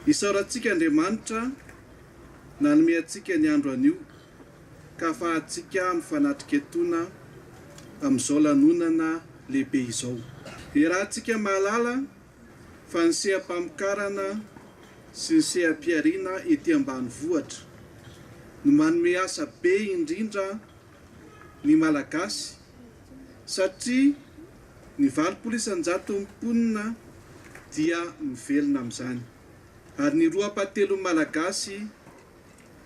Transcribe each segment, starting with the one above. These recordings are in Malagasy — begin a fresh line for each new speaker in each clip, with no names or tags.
Isaorantsika Andriamanitra nanome antsika ny andro anio ka ahafahantsika mifanatrika etona amin'izao lanonana lehibe izao. Iarahantsika mahalala fa ny seha-pamokarana sy ny seha-piariana ety ambanivohitra no manome asa be indrindra ny Malagasy satria ny 900 mponina dia mivelona amin'izany. Ary ny 2/3 Malagasy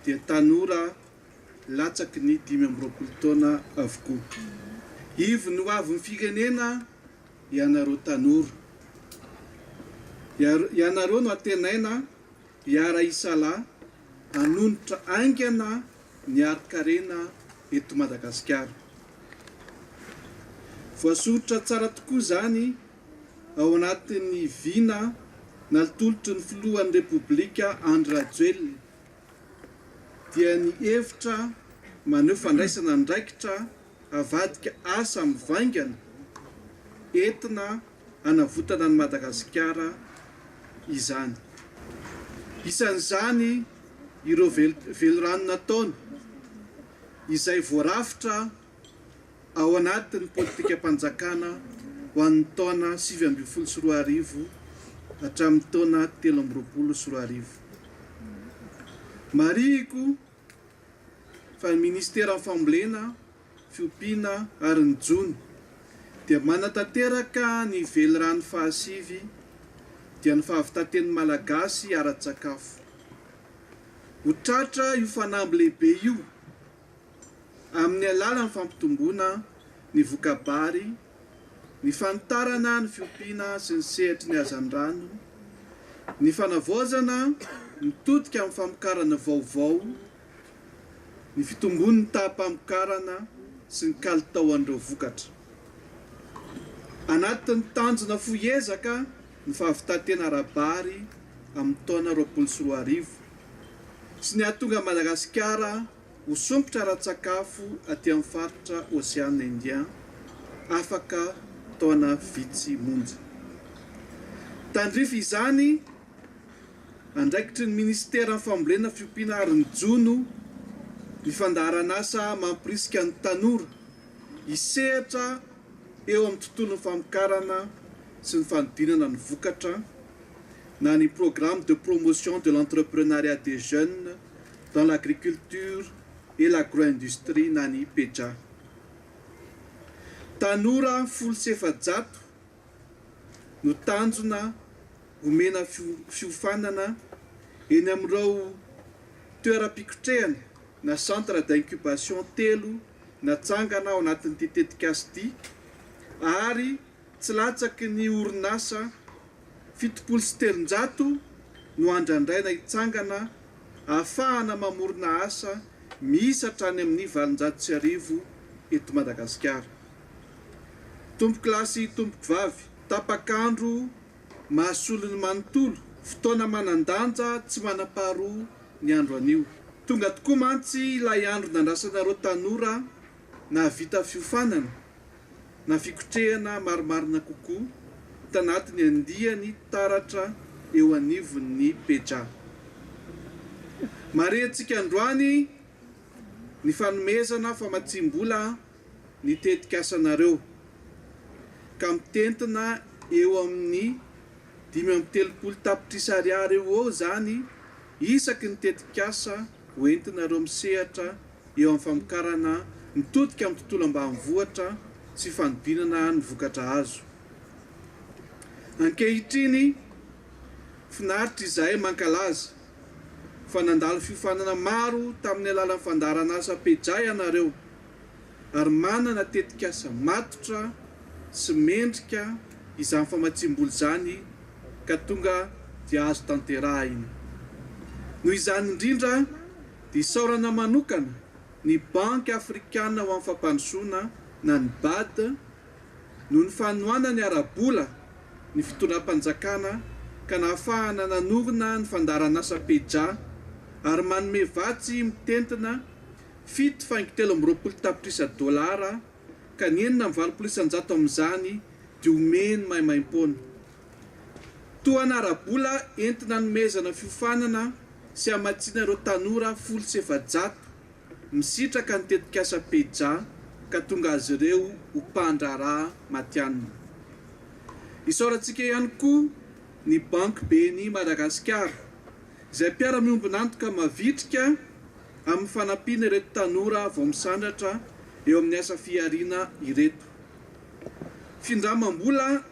dia tanora latsaky ny 25 taona avokoa. Ivo no avy ny firenena ianareo tanora. Ianareo no antenaina hiara isalahy hanonitra aingana ny ari-karena eto Madagasikara. Voasoritra tsara tokoa zany ao anatin'ny vina nalitolotry ny filohan'ny Repoblika Andry Rajoelina dia ny hevitra maneho fandraisana andraikitra avadika asa mivaingana entina hanavotana ny Madagasikara izany. Isan'izany ireo velorano nataony izay voarafitra ao anatin'ny politika mpanjakana ho an'ny taona 2024 hatramin'ny taona 2024. Marihiko fa ny Ministera ny Fambolena, Fiompiana ary ny Jony dia manatanteraka ny velorano fahasivy dia ny fahavitaten'ny Malagasy ara-tsakafo. Ho tratra io fanamby lehibe io amin'ny alalan'ny fampitomboana ny vokabary, ny fanitarana ny fiompiana sy ny sehatry ny hazandrano, ny fanavaozana mitodika amin'ny famokarana vaovao, ny fitombony ny taham-pamokarana sy ny kalitaon'ireo vokatra. Anatin'ny tanjona foezaka ny fahavitatena ara-bary amin'ny taona 2024 sy ny ahatonga Madagasikara ho sompotra ara-tsakafo aty amin'ny faritra Ocean Indien afaka taona vitsy monja. Tandrify izany andraikitry ny Ministera ny Fambolena, Fiompiana ary ny Jono ny fandaharan'asa mampirisika ny tanora hisehatra eo amin'ny tontolon'ny famokarana sy ny fanodinana ny vokatra na ny programme de promotion de l'entrepreneuriat des jeunes dans l'agriculture et l'agro-industrie na ny PEJA. Tanora 700 no tanjona omena fiofanana eny amin'ireo toeram-pikotrehana na centre d'incubation 3 natsangana ao anatin'ny tetikasa ity ary tsy latsaky ny orinasa 700 no andrandraina hitsangana ahafahana mamorona asa miisa hatrany amin'ny 900 eto Madagasikara. Tomboky lahy sy tomboky vavy, tapakandro mahasolo ny manontolo, fotoana manandanja tsy manam-paharoa ny andro anio. Tonga tokoa mantsy ilay andro nandrasanareo tanora na vita fiofanana na fikotrehana maromarina kokoa tanatiny andiany taratra eo anivon'ny PEJA. Marentsika androany ny fanomezana famatsim-bola ny tetikasanareo ka mitentina eo amin'ny 530 tapitrisa ariary eo zany isaky ny tetikasa hoentinareo misehatra eo amin'ny famokarana mitodika amin'ny tontolo ambanivohitra sy fanodinana ny vokatra azo. Ankehitriny finaritra izahay mankalaza fa nandalo fiofanana maro tamin'ny alalan'ny fandaharan'asa PEJA ianareo ary manana tetikasa matotra sy mendrika izany famatsim-bola zany ka tonga dia azo tanterahina. Noho izany indrindra dia isaorana manokana ny Banque Africaine ho amin'ny fampandrosoana na ny BAD no ny fanoana ny ara-bola ny fitondram-panjakana ka nahafahana nanorina ny fandaharan'asa PEJA ary manome vatsy mitentina 7,30 tapitrisa dolara ka ny 9,700 amin'izany dia omeny maimaimpona. Fotoana arabola entina nomezana fiofanana sy hamatsiana ireo tanora 1700 misitraka ny tetikasa Peja ka tonga azy ireo ho mpandraraha matianina. Isaorantsika ihany koa ny Banque BNI Madagasikara izay mpiara-miombonantoka mavitrika amin'ny fanampiana ireto tanora vao misandratra eo amin'ny asa fiariana ireto. Findramam-bola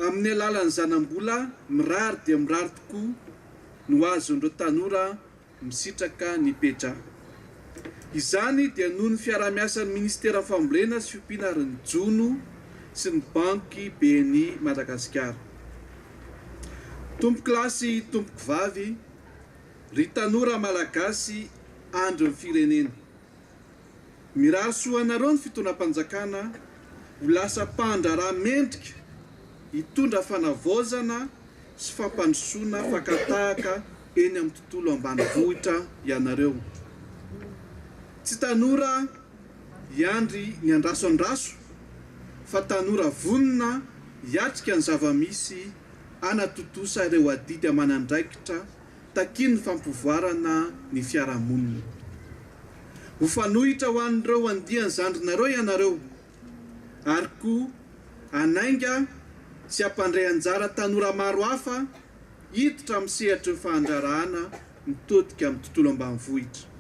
amin'ny alalan'ny zanam-bola mirary dia mirary tokoa no azon'ireo tanora misitraka ny Peja. Izany dia noho ny fiara-miasan'ny Ministera Fambolena sy Fiompiana ary ny Jono sy ny Banky BNI Madagasikara. Tompo klasy, tompo vavy, ry tanora malagasy andro ny firenena. Mirary soanareo ny fitonam-panjakana ho lasa mpandraraha mendrika hitondra fanavaozana sy fampandrosoana fakatahaka eny amin'ny tontolo ambanivohitra ianareo. Tsy tanora hiandry ny andraso fa tanora vonina hiatrika ny zava-misy anatotosa ireo adidy aman'andraikitra takiany ny fampivoarana ny fiarahamonina. Ho fanohitra ho an'ireo andiany zandrinareo ianareo ary koa anainga sy hampandray anjara tanora maro hafa hiditra amin'ny sehatry ny fahandrarahana mitodika amin'ny tontolo ambanivohitra.